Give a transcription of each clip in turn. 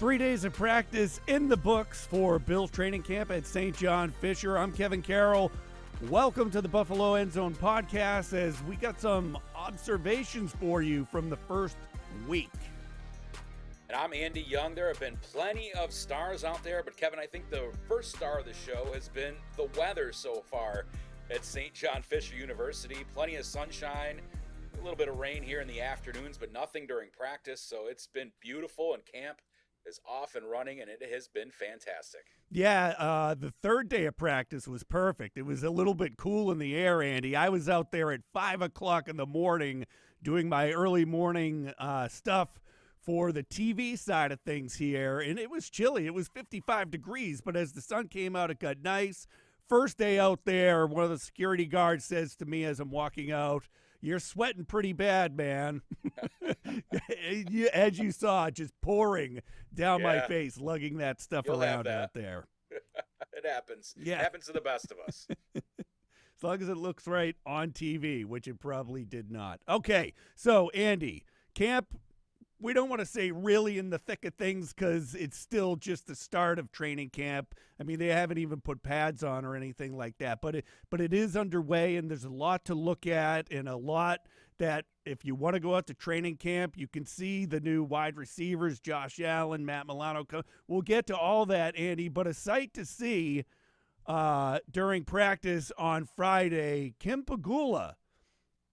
3 days of practice in the books for Bills training camp at St. John Fisher. I'm Kevin Carroll. Welcome to the Buffalo End Zone podcast as we got some observations for you from the first week. And I'm Andy Young. There have been plenty of stars out there, but Kevin, I think the first star of the show has been the weather so far at St. John Fisher University. Plenty of sunshine, a little bit of rain here in the afternoons, but nothing during practice. So it's been beautiful, and camp is off and running, and it has been fantastic. Yeah, the third day of practice was perfect. It was a little bit cool in the air, Andy. I was out there at 5 o'clock in the morning doing my early morning stuff for the TV side of things here, and it was chilly. It was 55 degrees, but as the sun came out, it got nice. First day out there, one of the security guards says to me as I'm walking out, "You're sweating pretty bad, man." As you saw, just pouring down my face, lugging that stuff around out there. It happens. Yeah. It happens to the best of us. As long as it looks right on TV, which it probably did not. Okay, so Andy, camp, we don't want to say really in the thick of things because it's still just the start of training camp. I mean, they haven't even put pads on or anything like that, but it is underway, and there's a lot to look at and a lot that if you want to go out to training camp, you can see the new wide receivers, Josh Allen, Matt Milano. We'll get to all that, Andy, but a sight to see during practice on Friday, Kim Pegula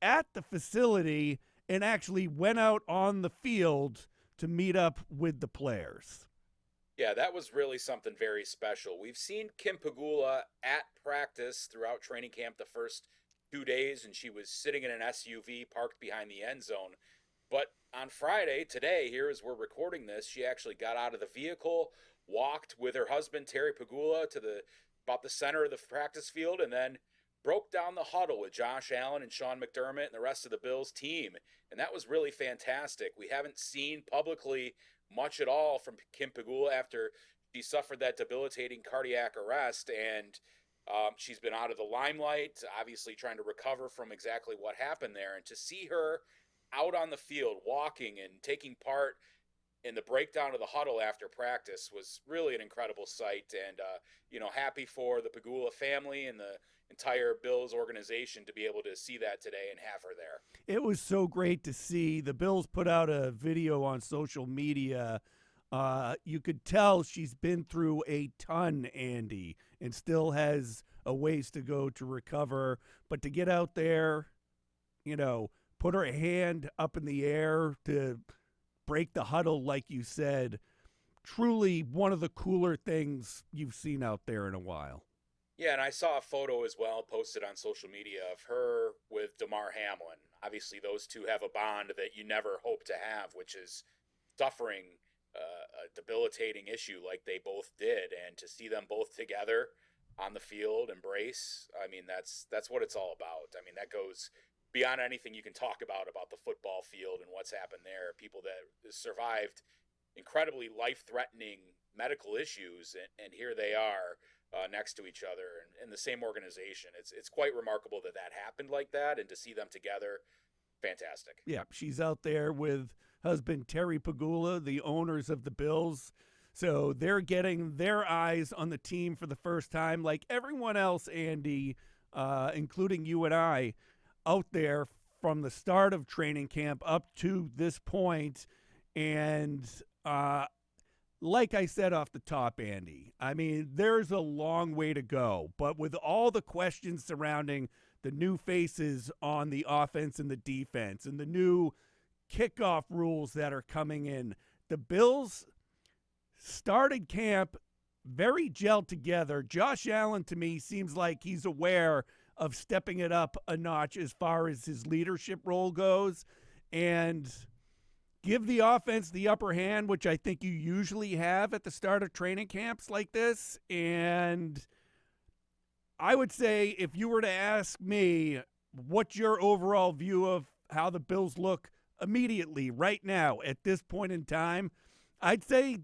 at the facility and actually went out on the field to meet up with the players. Yeah, that was really something very special. We've seen Kim Pegula at practice throughout training camp the first 2 days, and she was sitting in an SUV parked behind the end zone. But on Friday, today, here as we're recording this, she actually got out of the vehicle, walked with her husband, Terry Pegula, to about the center of the practice field, and then broke down the huddle with Josh Allen and Sean McDermott and the rest of the Bills team. And that was really fantastic. We haven't seen publicly much at all from Kim Pegula after she suffered that debilitating cardiac arrest. And she's been out of the limelight, obviously trying to recover from exactly what happened there. And to see her out on the field walking and taking part in the breakdown of the huddle after practice was really an incredible sight, and happy for the Pegula family and the entire Bills organization to be able to see that today and have her there. It was so great to see. The Bills put out a video on social media. You could tell she's been through a ton, Andy, and still has a ways to go to recover. But to get out there, put her hand up in the air to break the huddle, like you said, truly one of the cooler things you've seen out there in a while. Yeah, and I saw a photo as well posted on social media of her with Damar Hamlin. Obviously, those two have a bond that you never hope to have, which is suffering a debilitating issue like they both did. And to see them both together on the field, embrace, I mean, that's what it's all about. I mean, that goes beyond anything you can talk about the football field and what's happened there. People that survived incredibly life-threatening medical issues, and here they are next to each other and in the same organization. It's quite remarkable that happened like that, and to see them together, fantastic. Yeah, she's out there with husband Terry Pegula, the owners of the Bills. So they're getting their eyes on the team for the first time, like everyone else, Andy, including you and I, out there from the start of training camp up to this point. And like I said off the top, Andy, I mean, there's a long way to go. But with all the questions surrounding the new faces on the offense and the defense and the new kickoff rules that are coming in, the Bills started camp very gelled together. Josh Allen, to me, seems like he's aware of stepping it up a notch as far as his leadership role goes, and give the offense the upper hand, which I think you usually have at the start of training camps like this. And I would say, if you were to ask me what's your overall view of how the Bills look immediately right now at this point in time, I'd say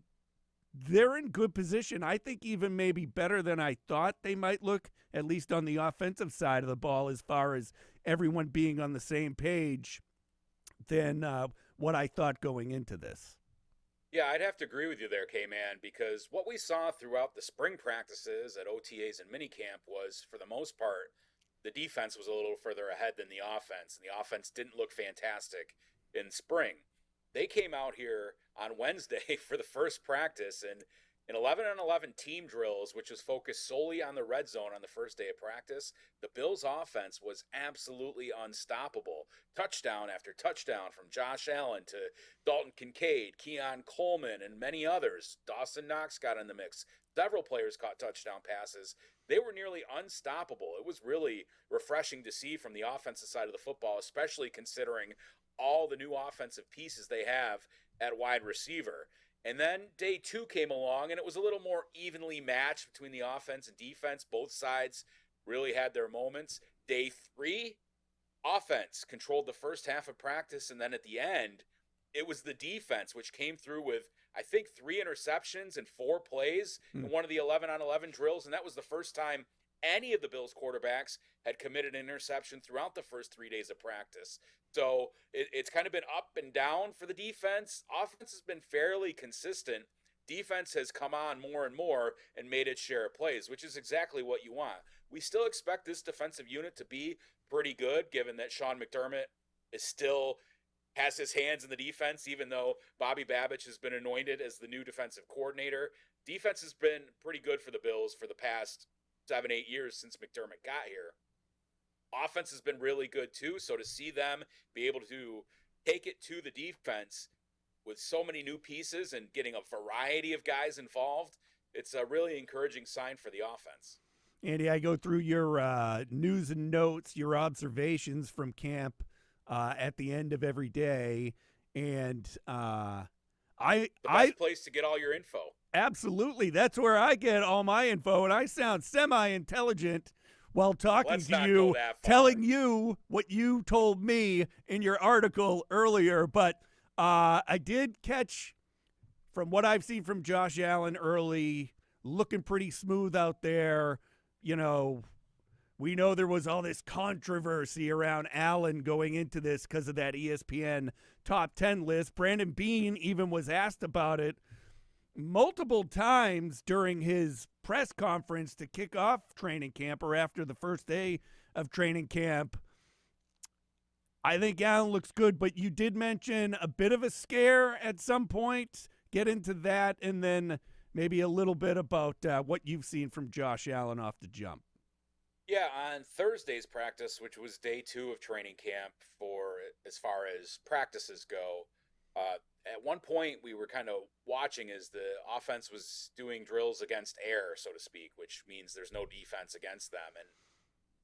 they're in good position. I think even maybe better than I thought they might look, at least on the offensive side of the ball, as far as everyone being on the same page than what I thought going into this. Yeah, I'd have to agree with you there, K-Man, because what we saw throughout the spring practices at OTAs and minicamp was, for the most part, the defense was a little further ahead than the offense, and the offense didn't look fantastic in spring. They came out here on Wednesday for the first practice, and in 11 on 11 team drills, which was focused solely on the red zone on the first day of practice, the Bills' offense was absolutely unstoppable. Touchdown after touchdown from Josh Allen to Dalton Kincaid, Keon Coleman, and many others. Dawson Knox got in the mix. Several players caught touchdown passes. They were nearly unstoppable. It was really refreshing to see from the offensive side of the football, especially considering all the new offensive pieces they have at wide receiver. And then day two came along, and it was a little more evenly matched between the offense and defense. Both sides really had their moments. Day three, offense controlled the first half of practice, and then at the end, it was the defense which came through with, I think, 3 interceptions and 4 plays in one of the 11 on 11 drills, and that was the first time any of the Bills quarterbacks had committed an interception throughout the first 3 days of practice. So it's kind of been up and down for the defense. Offense has been fairly consistent. Defense has come on more and more and made its share of plays, which is exactly what you want. We still expect this defensive unit to be pretty good, given that Sean McDermott is still has his hands in the defense, even though Bobby Babich has been anointed as the new defensive coordinator. Defense has been pretty good for the Bills for the past 7-8 years since McDermott got here. Offense has been really good too, so to see them be able to take it to the defense with so many new pieces and getting a variety of guys involved, it's a really encouraging sign for the offense. Andy, I go through your news and notes, your observations from camp at the end of every day, and The best place to get all your info. absolutely, that's where I get all my info, and I sound semi-intelligent while talking Let's to not you, go that far. telling you what you told me in your article earlier. But I did catch, from what I've seen from Josh Allen early, looking pretty smooth out there. You know, we know there was all this controversy around Allen going into this because of that ESPN top 10 list. Brandon Beane even was asked about it multiple times during his press conference to kick off training camp or after the first day of training camp. I think Allen looks good, but you did mention a bit of a scare at some point. Get into that, and then maybe a little bit about what you've seen from Josh Allen off the jump. Yeah, on Thursday's practice, which was day two of training camp for as far as practices go, at one point we were kind of watching as the offense was doing drills against air, so to speak, which means there's no defense against them. And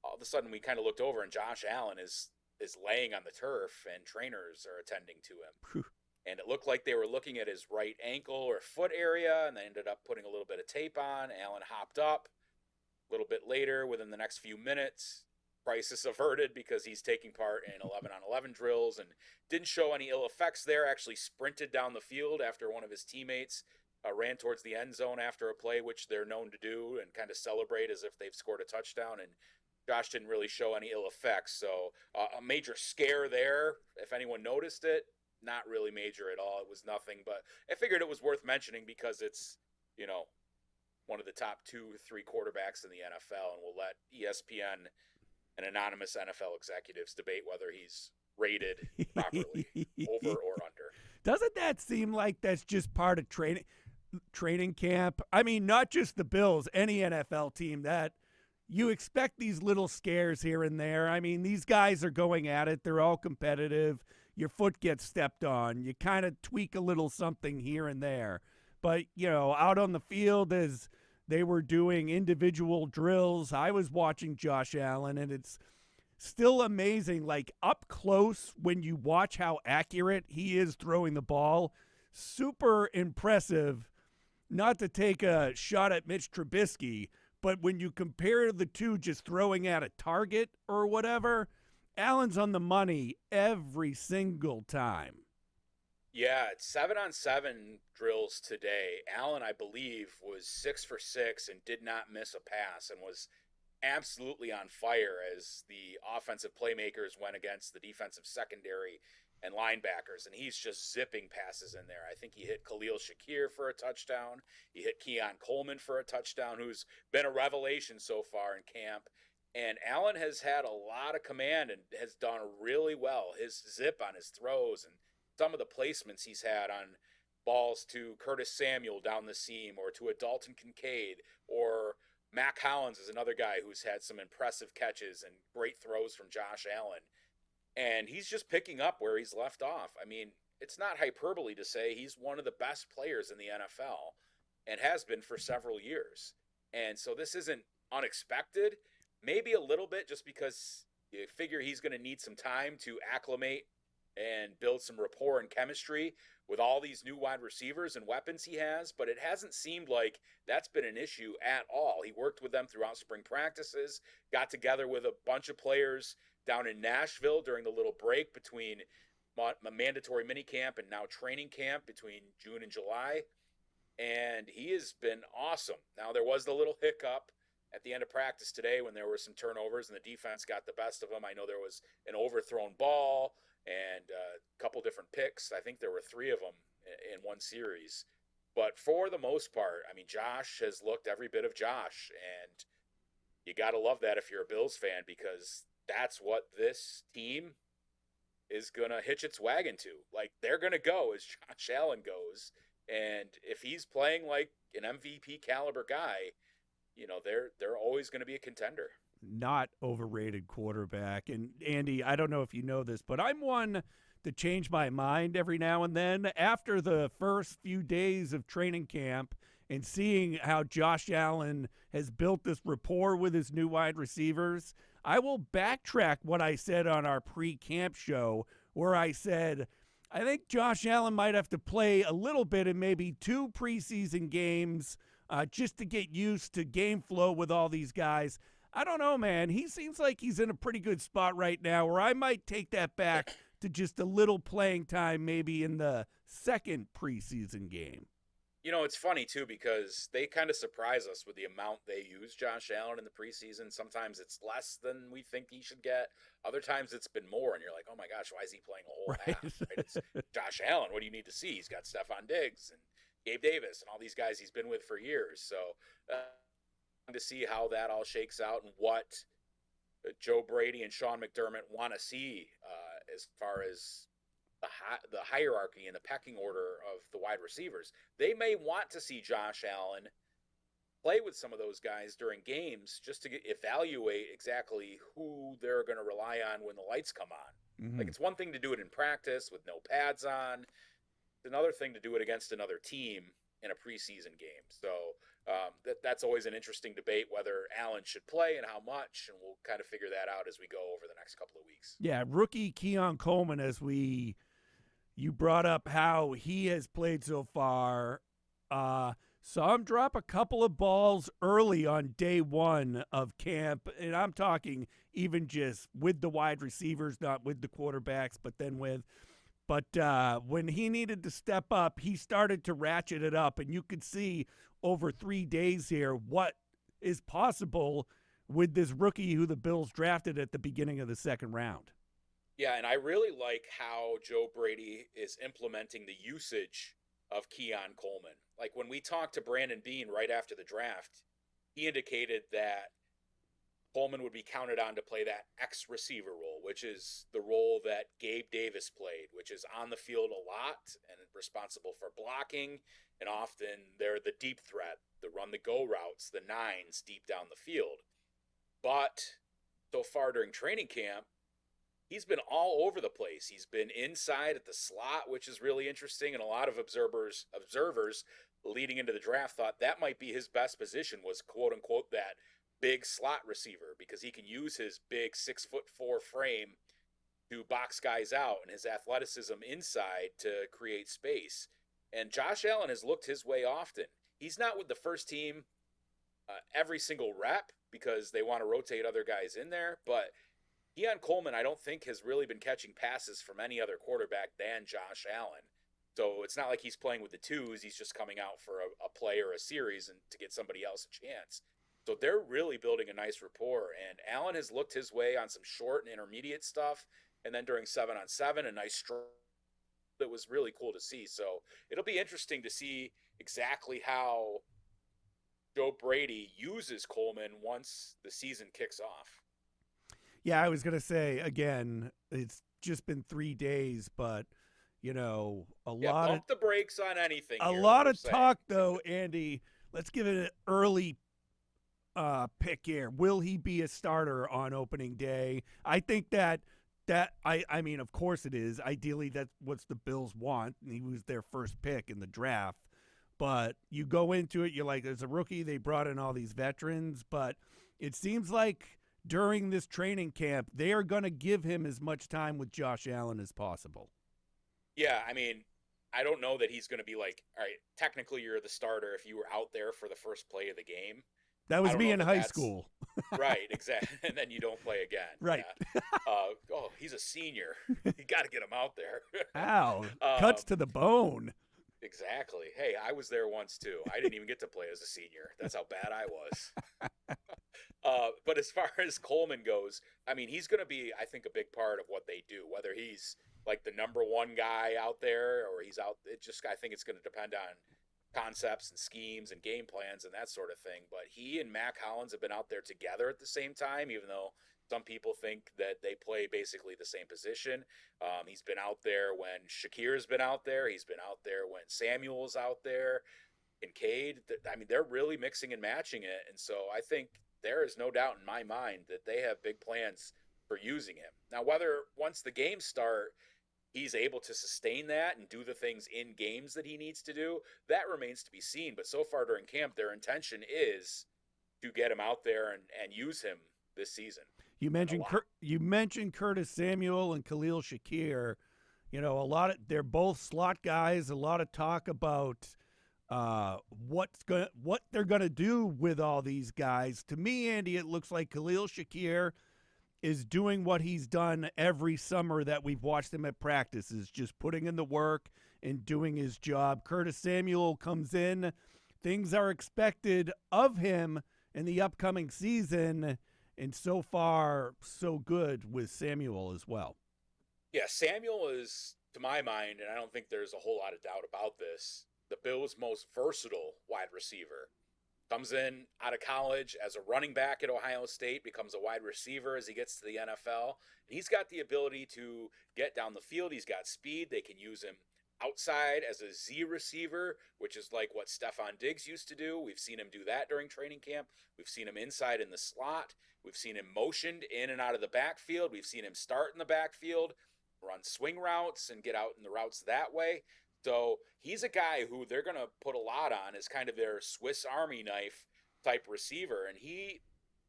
all of a sudden we kind of looked over and Josh Allen is laying on the turf and trainers are attending to him. Whew. And it looked like they were looking at his right ankle or foot area, and they ended up putting a little bit of tape on. Allen hopped up. A little bit later, within the next few minutes, crisis averted because he's taking part in 11 on 11 drills and didn't show any ill effects there. Actually sprinted down the field after one of his teammates ran towards the end zone after a play, which they're known to do, and kind of celebrate as if they've scored a touchdown. And Josh didn't really show any ill effects. So a major scare there, if anyone noticed it, not really major at all. It was nothing, but I figured it was worth mentioning because it's, one of the top 2-3 quarterbacks in the NFL, and we'll let ESPN and anonymous NFL executives debate whether he's rated properly, over or under. Doesn't that seem like that's just part of training camp? I mean, not just the Bills, any NFL team, that you expect these little scares here and there. I mean, these guys are going at it. They're all competitive. Your foot gets stepped on. You kind of tweak a little something here and there. But, out on the field as they were doing individual drills, I was watching Josh Allen, and it's still amazing, like up close when you watch how accurate he is throwing the ball. Super impressive, not to take a shot at Mitch Trubisky, but when you compare the two just throwing at a target or whatever, Allen's on the money every single time. Yeah, it's 7 on 7 drills today. Allen, I believe, was 6 for 6 and did not miss a pass and was absolutely on fire as the offensive playmakers went against the defensive secondary and linebackers, and he's just zipping passes in there. I think he hit Khalil Shakir for a touchdown. He hit Keon Coleman for a touchdown, who's been a revelation so far in camp. And Allen has had a lot of command and has done really well. His zip on his throws and some of the placements he's had on balls to Curtis Samuel down the seam or to a Dalton Kincaid, or Mac Hollins is another guy who's had some impressive catches and great throws from Josh Allen. And he's just picking up where he's left off. I mean, it's not hyperbole to say he's one of the best players in the NFL and has been for several years. And so this isn't unexpected, maybe a little bit just because you figure he's going to need some time to acclimate and build some rapport and chemistry with all these new wide receivers and weapons he has, but it hasn't seemed like that's been an issue at all. He worked with them throughout spring practices, got together with a bunch of players down in Nashville during the little break between a mandatory minicamp and now training camp between June and July, and he has been awesome. Now, there was the little hiccup at the end of practice today when there were some turnovers and the defense got the best of them. I know there was an overthrown ball and a couple different picks. I think there were 3 of them in one series. But for the most part, I mean, Josh has looked every bit of Josh, and you got to love that if you're a Bills fan, because that's what this team is going to hitch its wagon to. Like, they're going to go as Josh Allen goes, and if he's playing like an MVP caliber guy, you know, they're always going to be a contender. Not overrated quarterback. And Andy, I don't know if you know this, but I'm one to change my mind every now and then. After the first few days of training camp and seeing how Josh Allen has built this rapport with his new wide receivers, I will backtrack what I said on our pre-camp show, where I said, I think Josh Allen might have to play a little bit in maybe 2 preseason games just to get used to game flow with all these guys. I don't know, man. He seems like he's in a pretty good spot right now, where I might take that back to just a little playing time maybe in the second preseason game. You know, it's funny, too, because they kind of surprise us with the amount they use Josh Allen in the preseason. Sometimes it's less than we think he should get. Other times it's been more, and you're like, oh, my gosh, why is he playing a whole half? Right? It's Josh Allen. What do you need to see? He's got Stephon Diggs and Gabe Davis and all these guys he's been with for years. So to see how that all shakes out and what Joe Brady and Sean McDermott want to see as far as the hierarchy and the pecking order of the wide receivers. They may want to see Josh Allen play with some of those guys during games just to evaluate exactly who they're going to rely on when the lights come on. Mm-hmm. Like, it's one thing to do it in practice with no pads on. It's another thing to do it against another team in a preseason game. So that's always an interesting debate, whether Allen should play and how much, and we'll kind of figure that out as we go over the next couple of weeks. Yeah, rookie Keon Coleman, you brought up how he has played so far. Saw him drop a couple of balls early on day 1 of camp, and I'm talking even just with the wide receivers, not with the quarterbacks, but then with. But when he needed to step up, he started to ratchet it up, and you could see over 3 days here what is possible with this rookie who the Bills drafted at the beginning of the second round. Yeah, and I really like how Joe Brady is implementing the usage of Keon Coleman. Like, when we talked to Brandon Beane right after the draft, he indicated that Coleman would be counted on to play that X receiver role, which is the role that Gabe Davis played, which is on the field a lot and responsible for blocking. And often they're the deep threat, the run the go routes, the nines deep down the field. But so far during training camp, he's been all over the place. He's been inside at the slot, which is really interesting. And a lot of observers leading into the draft thought that might be his best position, was quote unquote that big slot receiver, because he can use his big 6'4" frame to box guys out and his athleticism inside to create space. And Josh Allen has looked his way often. He's not with the first team every single rep because they want to rotate other guys in there, but Keon Coleman, I don't think, has really been catching passes from any other quarterback than Josh Allen. So it's not like he's playing with the twos. He's just coming out for a play or a series and to get somebody else a chance. So they're really building a nice rapport. And Allen has looked his way on some short and intermediate stuff. and then during 7-on-7, a nice that was really cool to see. So it'll be interesting to see exactly how Joe Brady uses Coleman once the season kicks off. Yeah, I was going to say, again, it's just been 3 days, but, a Yeah, lot of pump the brakes on anything a here that lot we're of saying. talk, though, Andy. Let's give it an early pick here. Will he be a starter on opening day? I think I mean, of course it is. Ideally, that's what the Bills want. He was their first pick in the draft. But you go into it, you're like, there's a rookie. They brought in all these veterans, but it seems like during this training camp, they are going to give him as much time with Josh Allen as possible. Yeah, I mean, I don't know that he's going to be like, all right, technically you're the starter if you were out there for the first play of the game. That I was don't me know in that high that's school. right, exactly. And then you don't play again. Right. Yeah. Oh, he's a senior. You got to get him out there. Ow. Cuts um, to the bone. exactly. Hey, I was there once too. I didn't even get to play as a senior. That's how bad I was. But as far as Coleman goes, I mean, he's going to be, I think, a big part of what they do. Whether he's like the number one guy out there or he's out, I think it's going to depend on concepts and schemes and game plans and that sort of thing. But he and Mac Hollins have been out there together at the same time, even though some people think that they play basically the same position. He's been out there when Shakir's been out there. He's been out there when Samuel's out there. Kincaid. I mean, they're really mixing and matching it. And so I think there is no doubt in my mind that they have big plans for using him. Now, whether once the games start, he's able to sustain that and do the things in games that he needs to do, that remains to be seen. But so far during camp, their intention is to get him out there and use him this season. You mentioned Curtis Samuel and Khalil Shakir. They're both slot guys. A lot of talk about what they're gonna do with all these guys. To me, Andy, it looks like Khalil Shakir is doing what he's done every summer that we've watched him at practices, just putting in the work and doing his job. Curtis Samuel comes in. Things are expected of him in the upcoming season, and so far, so good with Samuel as well. Yeah, Samuel is, to my mind, and I don't think there's a whole lot of doubt about this, the Bills' most versatile wide receiver. Comes in out of college as a running back at Ohio State, becomes a wide receiver as he gets to the NFL. And he's got the ability to get down the field. He's got speed. They can use him outside as a Z receiver, which is like what Stephon Diggs used to do. We've seen him do that during training camp. We've seen him inside in the slot. We've seen him motioned in and out of the backfield. We've seen him start in the backfield, run swing routes, and get out in the routes that way. So he's a guy who they're going to put a lot on as kind of their Swiss Army knife type receiver. And he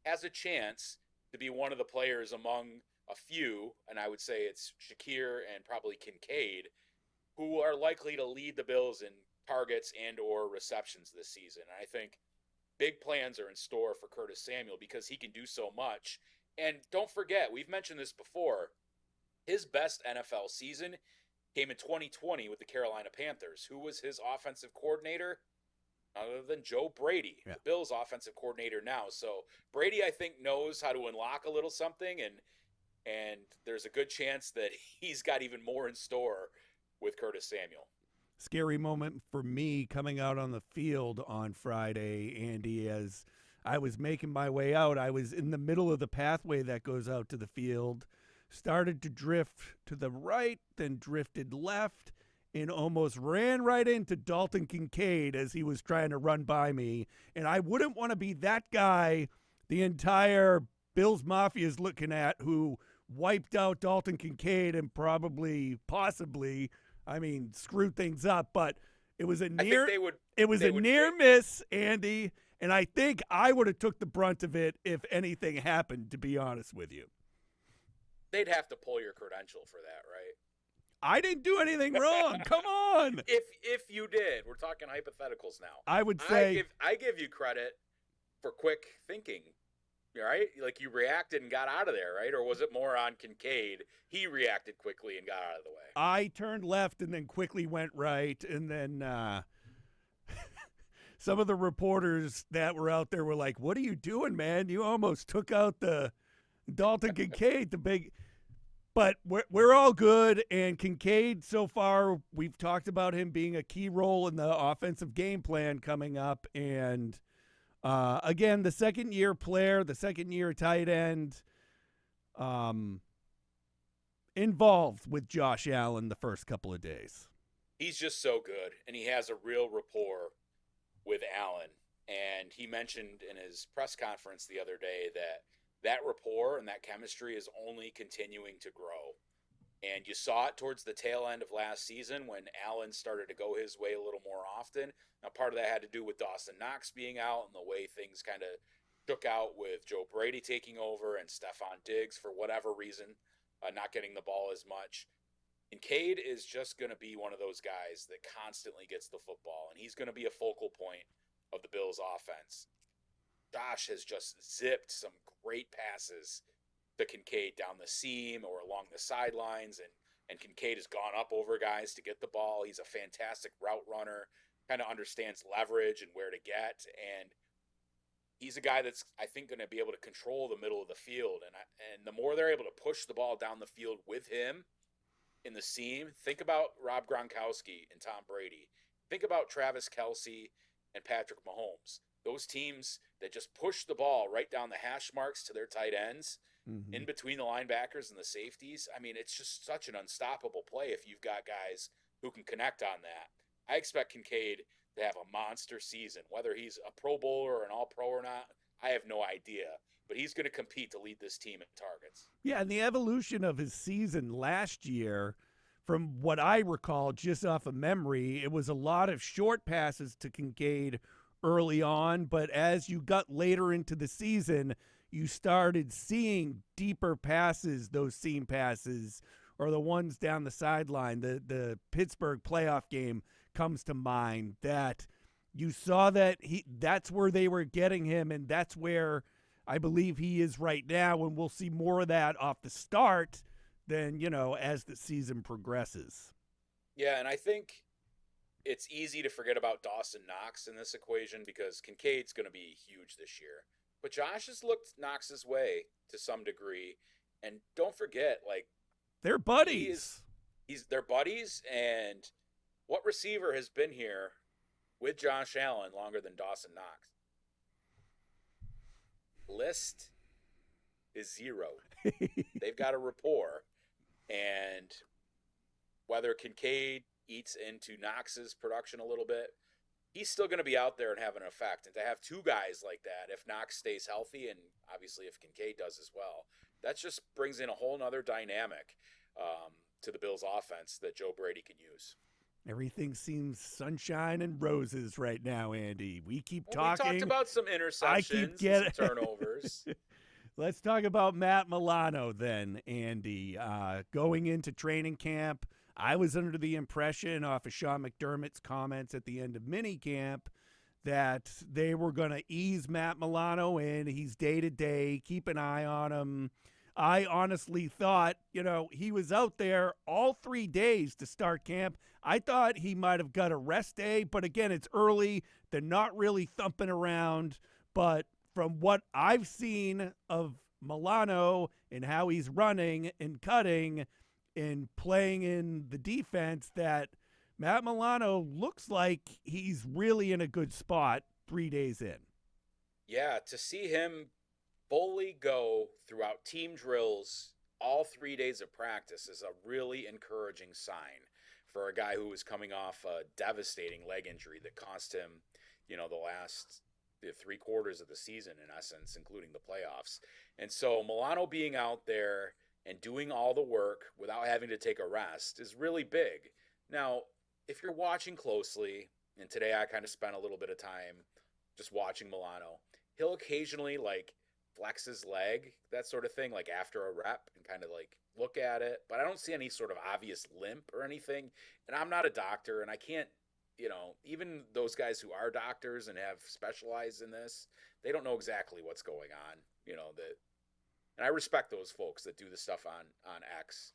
has a chance to be one of the players among a few, and I would say it's Shakir and probably Kincaid, who are likely to lead the Bills in targets and or receptions this season. And I think big plans are in store for Curtis Samuel because he can do so much. And don't forget, we've mentioned this before, his best NFL season came in 2020 with the Carolina Panthers. Who was his offensive coordinator? Other than Joe Brady, the Bills' offensive coordinator now. So Brady, I think, knows how to unlock a little something, and there's a good chance that he's got even more in store with Curtis Samuel. Scary moment for me coming out on the field on Friday, Andy, as I was making my way out. I was in the middle of the pathway that goes out to the field, started to drift to the right, then drifted left, and almost ran right into Dalton Kincaid as he was trying to run by me. And I wouldn't want to be that guy the entire Bills Mafia is looking at, who wiped out Dalton Kincaid and possibly, screwed things up. But it was a near miss, Andy, and I think I would have took the brunt of it if anything happened, to be honest with you. They'd have to pull your credential for that, right? I didn't do anything wrong. Come on. If you did, we're talking hypotheticals now. I would say I give you credit for quick thinking, right? Like you reacted and got out of there, right? Or was it more on Kincaid? He reacted quickly and got out of the way. I turned left and then quickly went right, and then some of the reporters that were out there were like, "What are you doing, man? You almost took out the Dalton Kincaid, the big." But we're all good. And Kincaid, so far, we've talked about him being a key role in the offensive game plan coming up. And again, the second year player, the second year tight end, um, involved with Josh Allen the first couple of days. He's just so good, and he has a real rapport with Allen. And he mentioned in his press conference the other day that that rapport and that chemistry is only continuing to grow. And you saw it towards the tail end of last season when Allen started to go his way a little more often. Now, part of that had to do with Dawson Knox being out and the way things kind of shook out with Joe Brady taking over and Stephon Diggs, for whatever reason, not getting the ball as much. And Cade is just going to be one of those guys that constantly gets the football, and he's going to be a focal point of the Bills' offense. Josh has just zipped some great passes to Kincaid down the seam or along the sidelines, and Kincaid has gone up over guys to get the ball. He's a fantastic route runner, kind of understands leverage and where to get, and he's a guy that's, I think, going to be able to control the middle of the field. And the more they're able to push the ball down the field with him in the seam, think about Rob Gronkowski and Tom Brady. Think about Travis Kelce and Patrick Mahomes. Those teams that just push the ball right down the hash marks to their tight ends, in between the linebackers and the safeties. I mean, it's just such an unstoppable play if you've got guys who can connect on that. I expect Kincaid to have a monster season. Whether he's a Pro Bowler or an All-Pro or not, I have no idea. But he's going to compete to lead this team in targets. Yeah, and the evolution of his season last year, from what I recall just off of memory, it was a lot of short passes to Kincaid early on, but as you got later into the season, you started seeing deeper passes, those seam passes, or the ones down the sideline. The Pittsburgh playoff game comes to mind, that you saw that that's where they were getting him, and that's where I believe he is right now, and we'll see more of that off the start than, as the season progresses. Yeah, and I think it's easy to forget about Dawson Knox in this equation because Kincaid's going to be huge this year. But Josh has looked Knox's way to some degree. And don't forget, like, they're buddies. He's their buddies. And what receiver has been here with Josh Allen longer than Dawson Knox? List is zero. They've got a rapport. And whether Kincaid eats into Knox's production a little bit, he's still going to be out there and have an effect. And to have two guys like that, if Knox stays healthy, and obviously if Kincaid does as well, that just brings in a whole nother dynamic to the Bills' offense that Joe Brady can use. Everything seems sunshine and roses right now, Andy. We keep talking. We talked about some interceptions, some turnovers. Let's talk about Matt Milano then, Andy. Going into training camp, I was under the impression off of Sean McDermott's comments at the end of minicamp that they were going to ease Matt Milano in. He's day-to-day, keep an eye on him. I honestly thought, he was out there all 3 days to start camp. I thought he might have got a rest day, but again, it's early. They're not really thumping around. But from what I've seen of Milano and how he's running and cutting and playing in the defense, that Matt Milano looks like he's really in a good spot 3 days in. Yeah, to see him fully go throughout team drills all 3 days of practice is a really encouraging sign for a guy who was coming off a devastating leg injury that cost him, the last 3 quarters of the season, in essence, including the playoffs. And so Milano being out there and doing all the work without having to take a rest is really big. Now, if you're watching closely, and today I kind of spent a little bit of time just watching Milano, he'll occasionally flex his leg, that sort of thing, like after a rep, and kind of look at it. But I don't see any sort of obvious limp or anything. And I'm not a doctor, and I can't, even those guys who are doctors and have specialized in this, they don't know exactly what's going on. And I respect those folks that do the stuff on X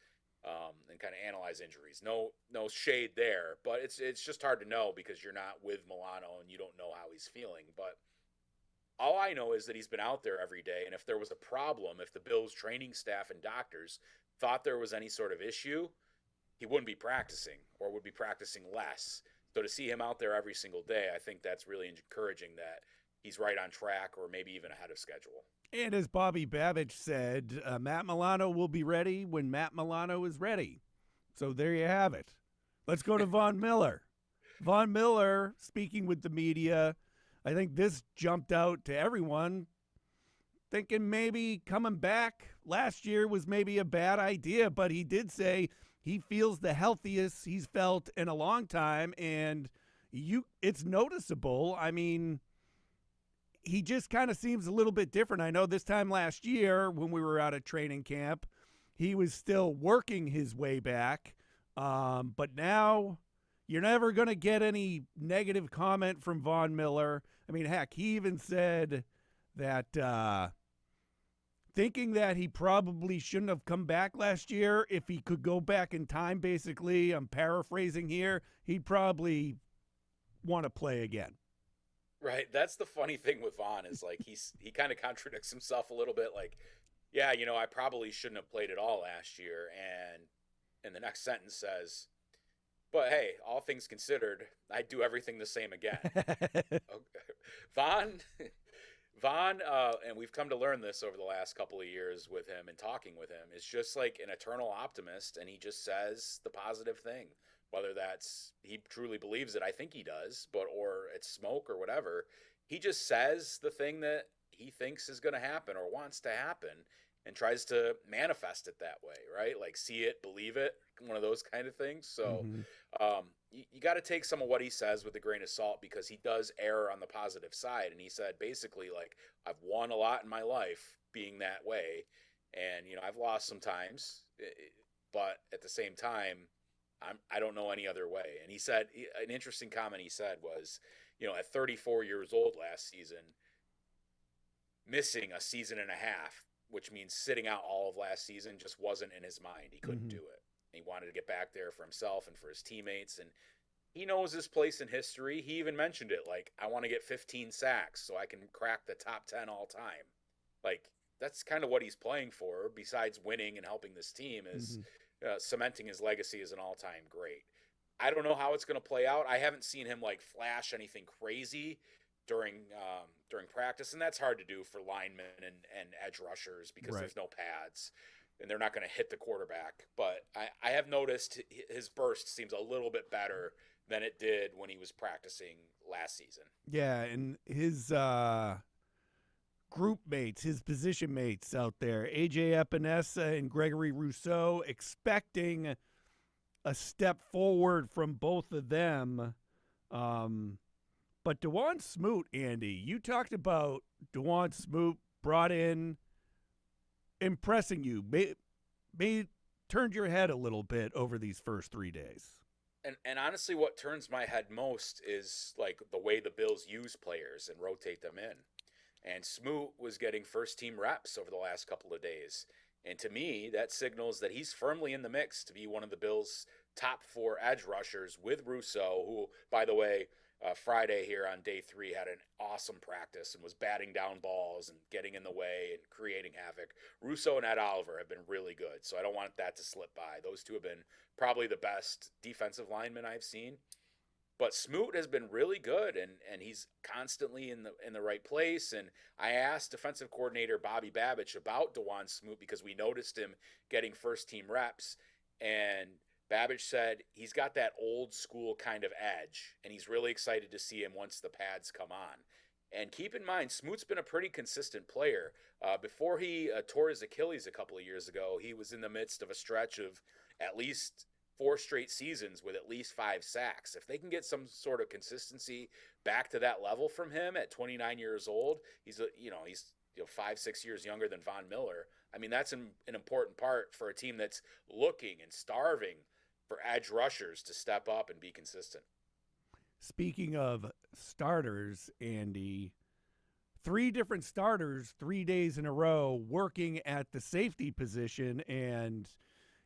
and kind of analyze injuries. No shade there, but it's just hard to know because you're not with Milano and you don't know how he's feeling. But all I know is that he's been out there every day, and if there was a problem, if the Bills training staff and doctors thought there was any sort of issue, he wouldn't be practicing or would be practicing less. So to see him out there every single day, I think that's really encouraging that he's right on track or maybe even ahead of schedule. And as Bobby Babich said, Matt Milano will be ready when Matt Milano is ready. So there you have it. Let's go to Von Miller. Von Miller, speaking with the media, I think this jumped out to everyone, thinking maybe coming back last year was maybe a bad idea, but he did say he feels the healthiest he's felt in a long time, and it's noticeable. I mean, he just kind of seems a little bit different. I know this time last year when we were out at training camp, he was still working his way back. But now you're never going to get any negative comment from Von Miller. I mean, heck, he even said that thinking that he probably shouldn't have come back last year, if he could go back in time, basically, I'm paraphrasing here, he'd probably want to play again. Right. That's the funny thing with Vaughn is like he kind of contradicts himself a little bit. Like, yeah, I probably shouldn't have played at all last year. And the next sentence says, but hey, all things considered, I'd do everything the same again. Okay. Vaughn, and we've come to learn this over the last couple of years with him and talking with him, is just like an eternal optimist, and he just says the positive thing. Whether that's he truly believes it, I think he does, or it's smoke or whatever. He just says the thing that he thinks is going to happen or wants to happen and tries to manifest it that way, right? Like see it, believe it, one of those kind of things. So you got to take some of what he says with a grain of salt because he does err on the positive side. And he said basically like, I've won a lot in my life being that way. And, I've lost sometimes, but at the same time, I don't know any other way. And he said, an interesting comment he said was, at 34 years old last season, missing a season and a half, which means sitting out all of last season, just wasn't in his mind. He couldn't do it. He wanted to get back there for himself and for his teammates. And he knows his place in history. He even mentioned it, like, I want to get 15 sacks so I can crack the top 10 all time. Like, that's kind of what he's playing for, besides winning and helping this team, is cementing his legacy as an all-time great. I don't know how it's going to play out. I haven't seen him like flash anything crazy during practice, and that's hard to do for linemen and edge rushers because there's no pads, and they're not going to hit the quarterback. But I have noticed his burst seems a little bit better than it did when he was practicing last season. Yeah, and his group mates, his position mates out there, AJ Epinesa and Gregory Rousseau, expecting a step forward from both of them. But DeJuan Smoot, Andy, you talked about DeJuan Smoot brought in, impressing you, turned your head a little bit over these first 3 days. And honestly, what turns my head most is like the way the Bills use players and rotate them in. And Smoot was getting first-team reps over the last couple of days. And to me, that signals that he's firmly in the mix to be one of the Bills' top 4 edge rushers with Rousseau, who, by the way, Friday here on day 3 had an awesome practice and was batting down balls and getting in the way and creating havoc. Rousseau and Ed Oliver have been really good, so I don't want that to slip by. Those two have been probably the best defensive linemen I've seen. But Smoot has been really good, and he's constantly in the right place. And I asked defensive coordinator Bobby Babich about DeJuan Smoot because we noticed him getting first-team reps. And Babich said he's got that old school kind of edge, and he's really excited to see him once the pads come on. And keep in mind, Smoot's been a pretty consistent player. Before he tore his Achilles a couple of years ago, he was in the midst of a stretch of at least 4 straight seasons with at least 5 sacks. If they can get some sort of consistency back to that level from him at 29 years old, he's 5-6 years younger than Von Miller. I mean, that's an important part for a team that's looking and starving for edge rushers to step up and be consistent. Speaking of starters, Andy, 3 different starters 3 days in a row working at the safety position, and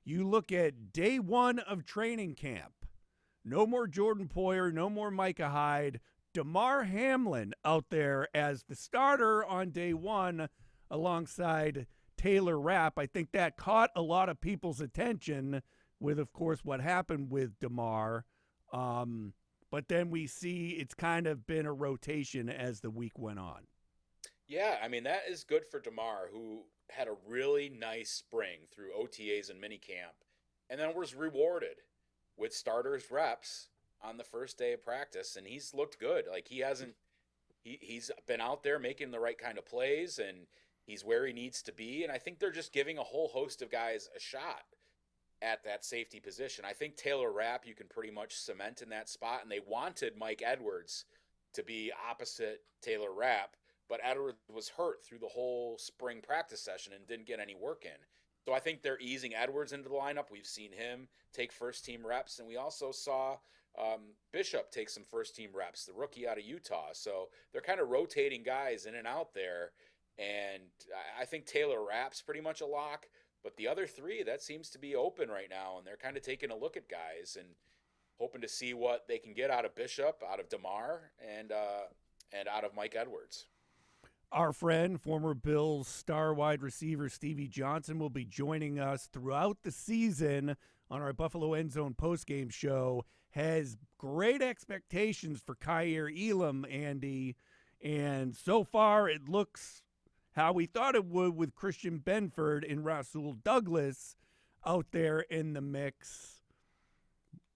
you look at day 1 of training camp. No more Jordan Poyer, no more Micah Hyde. Damar Hamlin out there as the starter on day 1 alongside Taylor Rapp. I think that caught a lot of people's attention with, of course, what happened with DeMar. But then we see it's kind of been a rotation as the week went on. Yeah, I mean, that is good for DeMar, who had a really nice spring through OTAs and minicamp, and then was rewarded with starters reps on the first day of practice, and he's looked good. Like he hasn't he's been out there making the right kind of plays, and he's where he needs to be, and I think they're just giving a whole host of guys a shot at that safety position. I think Taylor Rapp you can pretty much cement in that spot, and they wanted Mike Edwards to be opposite Taylor Rapp, but Edwards was hurt through the whole spring practice session and didn't get any work in. So I think they're easing Edwards into the lineup. We've seen him take first team reps, and we also saw Bishop take some first team reps, the rookie out of Utah. So they're kind of rotating guys in and out there. And I think Taylor Rapp's pretty much a lock. But the other three, that seems to be open right now, and they're kind of taking a look at guys and hoping to see what they can get out of Bishop, out of DeMar, and out of Mike Edwards. Our friend, former Bills star wide receiver Stevie Johnson, will be joining us throughout the season on our Buffalo End Zone postgame show. Has great expectations for Kaiir Elam, Andy, and so far it looks how we thought it would with Christian Benford and Rasul Douglas out there in the mix.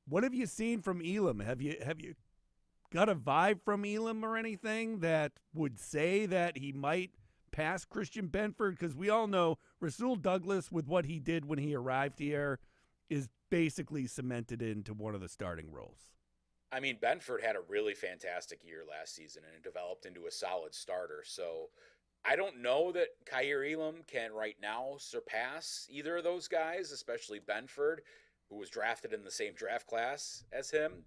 What have you seen from Elam? Have you got a vibe from Elam or anything that would say that he might pass Christian Benford? Because we all know Rasul Douglas, with what he did when he arrived here, is basically cemented into one of the starting roles. I mean, Benford had a really fantastic year last season and developed into a solid starter. So I don't know that Kaiir Elam can right now surpass either of those guys, especially Benford, who was drafted in the same draft class as him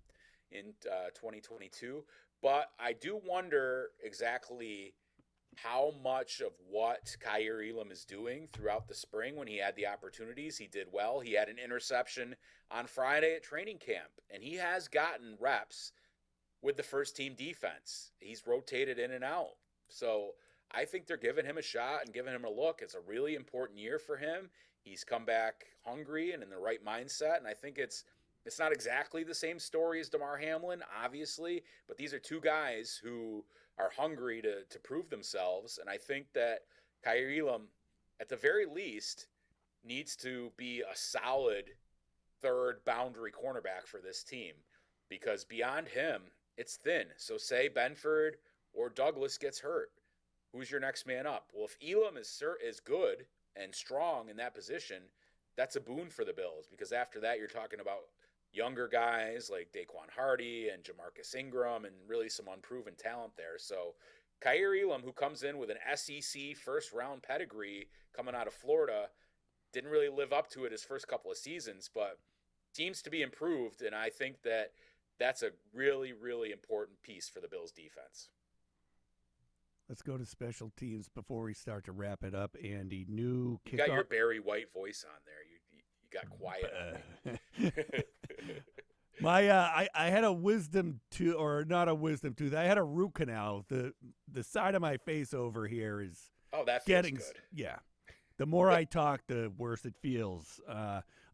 in 2022. But I do wonder exactly how much of what Kaiir Elam is doing throughout the spring when he had the opportunities. He did well. He had an interception on Friday at training camp, and he has gotten reps with the first team defense. He's rotated in and out. So I think they're giving him a shot and giving him a look. It's a really important year for him. He's come back hungry and in the right mindset, and I think it's not exactly the same story as DeMar Hamlin, obviously, but these are two guys who are hungry to prove themselves, and I think that Kaiir Elam, at the very least, needs to be a solid third boundary cornerback for this team, because beyond him, it's thin. So say Benford or Douglas gets hurt, who's your next man up? Well, if Elam is good and strong in that position, that's a boon for the Bills, because after that you're talking about younger guys like Daquan Hardy and Jamarcus Ingram and really some unproven talent there. So Kaiir Elam, who comes in with an SEC first-round pedigree coming out of Florida, didn't really live up to it his first couple of seasons, but seems to be improved, and I think that that's a really, really important piece for the Bills' defense. Let's go to special teams before we start to wrap it up, Andy. New kickoff. You got your Barry White voice on there. You got quiet on me. I had a wisdom tooth, or not a wisdom tooth. I had a root canal. The side of my face over here is that feels getting good. Yeah. The more I talk, the worse it feels.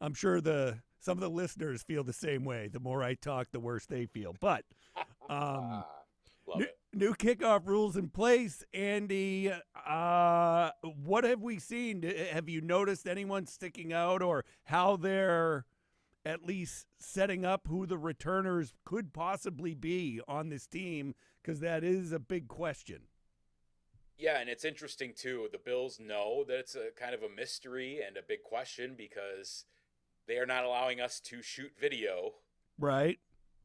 I'm sure some of the listeners feel the same way. The more I talk, the worse they feel. But new kickoff rules in place. Andy, what have we seen? Have you noticed anyone sticking out, or how they're at least setting up who the returners could possibly be on this team? Because that is a big question. Yeah, and it's interesting, too. The Bills know that it's a kind of a mystery and a big question because they are not allowing us to shoot video. Right.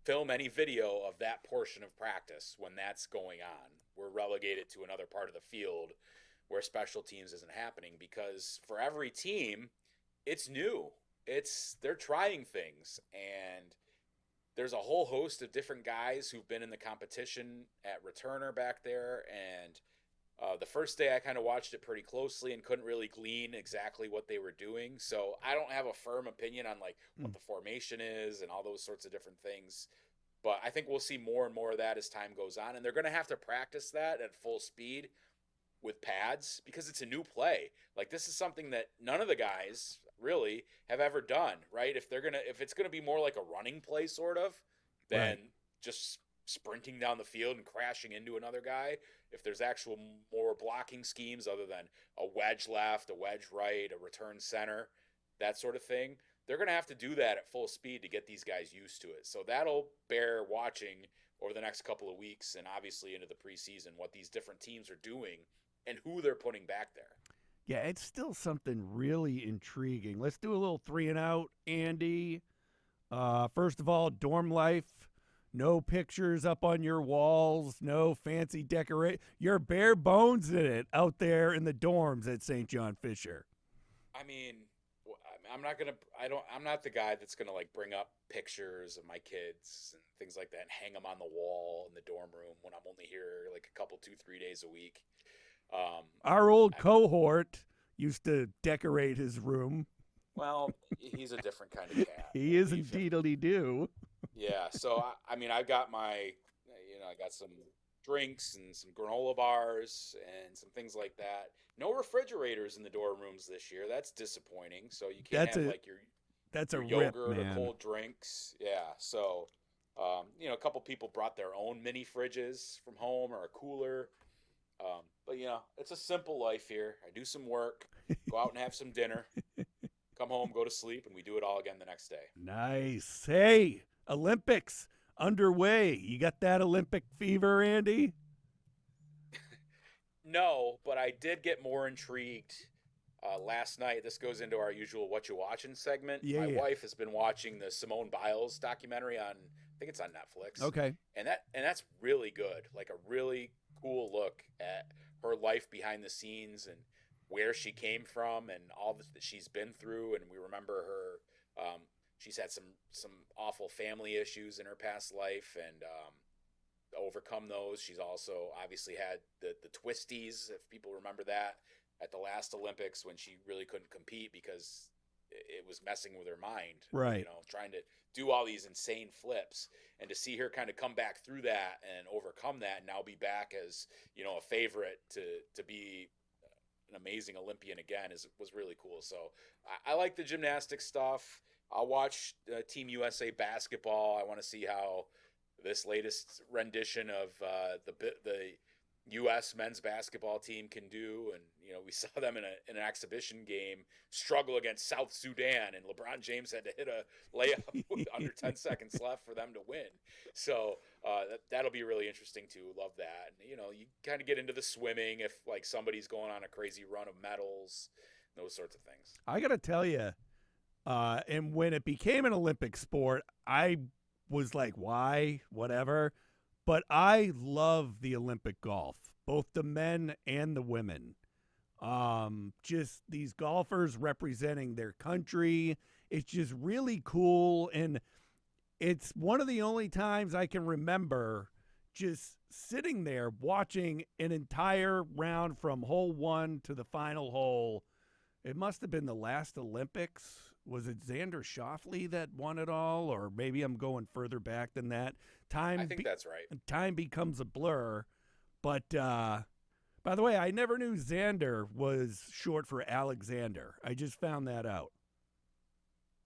Film any video of that portion of practice when that's going on. We're relegated to another part of the field where special teams isn't happening, because for every team, it's new. They're trying things, and there's a whole host of different guys who've been in the competition at returner back there, and the first day I kind of watched it pretty closely and couldn't really glean exactly what they were doing. So I don't have a firm opinion on like what the formation is and all those sorts of different things. But I think we'll see more and more of that as time goes on. And they're going to have to practice that at full speed. with pads because it's a new play. Like this is something that none of the guys really have ever done, right? If it's gonna be more like a running play sort of, than Right. just sprinting down the field and crashing into another guy. If there's actual more blocking schemes other than a wedge left, a wedge right, a return center, that sort of thing, they're going to have to do that at full speed to get these guys used to it. So that'll bear watching over the next couple of weeks and obviously into the preseason what these different teams are doing and who they're putting back there. Yeah, it's still something really intriguing. Let's do a little 3 and out, Andy. First of all, dorm life. No pictures up on your walls. No fancy decorate. You're bare bones in it out there in the dorms at St. John Fisher. I mean, I'm not gonna. I'm not the guy that's gonna like bring up pictures of my kids and things like that and hang them on the wall in the dorm room when I'm only here like a couple, 2-3 days a week. Our old cohort used to decorate his room. Well, he's a different kind of cat. He is indeedly do. Yeah, so I mean, I got I got some drinks and some granola bars and some things like that. No refrigerators in the dorm rooms this year. That's disappointing. So you can't have like your rip, yogurt man. or cold drinks. Yeah, so a couple people brought their own mini fridges from home or a cooler. But it's a simple life here. I do some work, go out and have some dinner, come home, go to sleep, and we do it all again the next day. Nice. Hey, Olympics underway. You got that Olympic fever, Andy? No, but I did get more intrigued last night. This goes into our usual "What You Watching" segment. Yeah, My yeah. wife has been watching the Simone Biles documentary on, I think it's on Netflix. Okay. And that's really good. Like a really cool look at her life behind the scenes and where she came from and all that she's been through. And we remember her. She's had some awful family issues in her past life, and overcome those. She's also obviously had the twisties, if people remember that, at the last Olympics when she really couldn't compete because it was messing with her mind. Right. Trying to do all these insane flips, and to see her kind of come back through that and overcome that and now be back as, a favorite to be an amazing Olympian again was really cool. So I like the gymnastics stuff. I'll watch Team USA basketball. I want to see how this latest rendition of the U.S. men's basketball team can do, and we saw them in an exhibition game struggle against South Sudan, and LeBron James had to hit a layup with under 10 seconds left for them to win. So that'll be really interesting too. Love that. And, you kind of get into the swimming if like somebody's going on a crazy run of medals, those sorts of things. I got to tell you, and when it became an Olympic sport, I was like, why? Whatever. But I love the Olympic golf, both the men and the women. Just these golfers representing their country. It's just really cool. And it's one of the only times I can remember just sitting there watching an entire round from hole 1 to the final hole. It must have been the last Olympics. Was it Xander Schauffele that won it all? Or maybe I'm going further back than that. I think that's right. Time becomes a blur. But by the way, I never knew Xander was short for Alexander. I just found that out.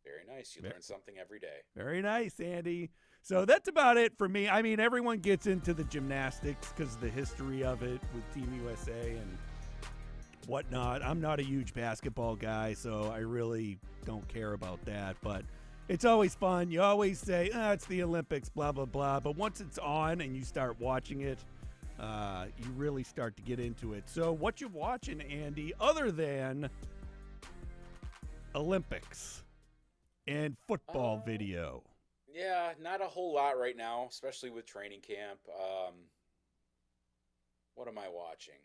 Very nice. You learn something every day. Very nice, Andy. So that's about it for me. I mean, everyone gets into the gymnastics because of the history of it with Team USA and whatnot. I'm not a huge basketball guy, so I really don't care about that. But it's always fun. You always say, it's the Olympics, blah, blah, blah. But once it's on and you start watching it, you really start to get into it. So what you watching, Andy, other than Olympics and football video? Yeah, not a whole lot right now, especially with training camp. What am I watching?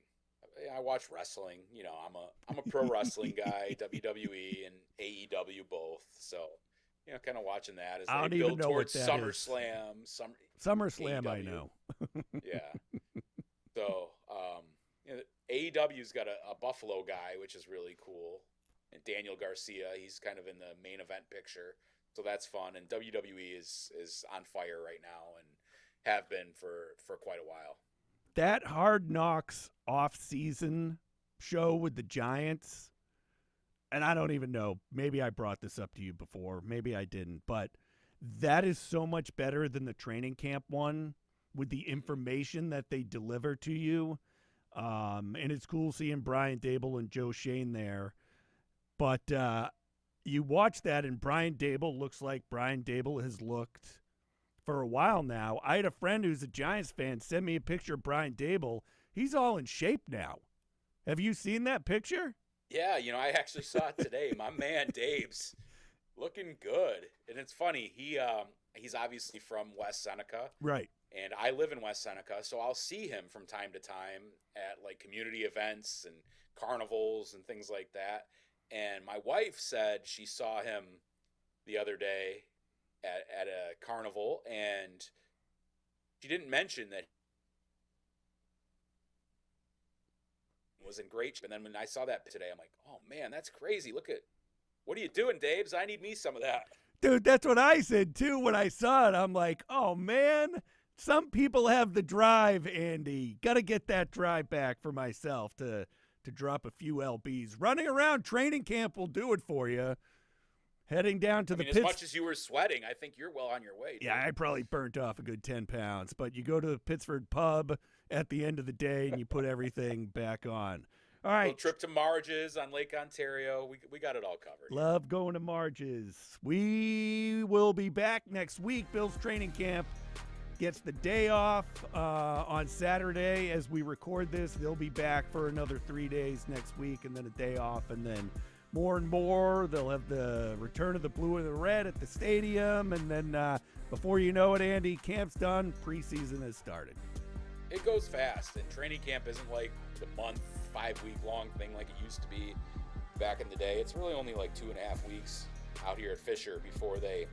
I watch wrestling. I'm a pro wrestling guy, WWE and AEW both. So, kind of watching that as they build towards SummerSlam. SummerSlam, I know. Yeah. So, AEW's got a Buffalo guy, which is really cool. And Daniel Garcia, he's kind of in the main event picture. So that's fun. And WWE is on fire right now and have been for quite a while. that Hard Knocks off-season show with the Giants, and I don't even know, maybe I brought this up to you before, maybe I didn't, but that is so much better than the training camp one with the information that they deliver to you. And it's cool seeing Brian Dable and Joe Shane there. But you watch that, and Brian Dable looks like Brian Dable has looked for a while now. I had a friend who's a Giants fan send me a picture of Brian Dable. He's all in shape now. Have you seen that picture? Yeah, I actually saw it today. My man Dave's looking good. And it's funny, he's obviously from West Seneca. Right. And I live in West Seneca, so I'll see him from time to time at like community events and carnivals and things like that. And my wife said she saw him the other day at a carnival, and she didn't mention that he was in great shape. And then when I saw that today, I'm like, oh man, that's crazy. What are you doing, Daves? I need me some of that. Dude, that's what I said too when I saw it. I'm like, oh man, some people have the drive, Andy. Got to get that drive back for myself to drop a few LBs. Running around training camp will do it for you. Heading down to as much as you were sweating, I think you're well on your way. Dude. Yeah, I probably burnt off a good 10 pounds. But you go to the Pittsburgh pub at the end of the day and you put everything back on. All right. A trip to Marge's on Lake Ontario. We got it all covered. Love going to Marge's. We will be back next week. Bill's training camp gets the day off on Saturday as we record this. They'll be back for another 3 days next week and then a day off, and then more and more they'll have the return of the blue and the red at the stadium, and then before you know it, Andy, camp's done, preseason has started. It goes fast, and training camp isn't like the month, 5-week long thing like it used to be back in the day. It's really only like 2.5 weeks out here at Fisher before they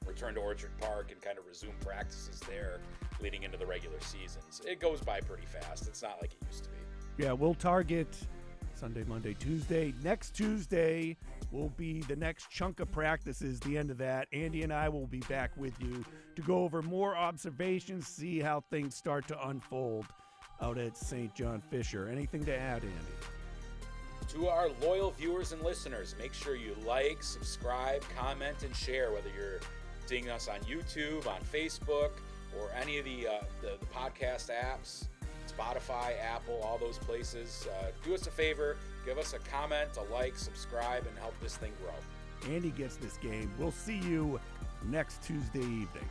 return to Orchard Park and kind of resume practices there leading into the regular seasons. It goes by pretty fast. It's not like it used to be. Yeah, we'll target Sunday, Monday, Tuesday. Next Tuesday will be the next chunk of practices, the end of that. Andy and I will be back with you to go over more observations, see how things start to unfold out at St. John Fisher. Anything to add, Andy? To our loyal viewers and listeners, make sure you like, subscribe, comment, and share, whether you're seeing us on YouTube, on Facebook, or any of the podcast apps, Spotify, Apple, all those places. Do us a favor, give us a comment, a like, subscribe, and help this thing grow. Andy gets this game. We'll see you next Tuesday evening.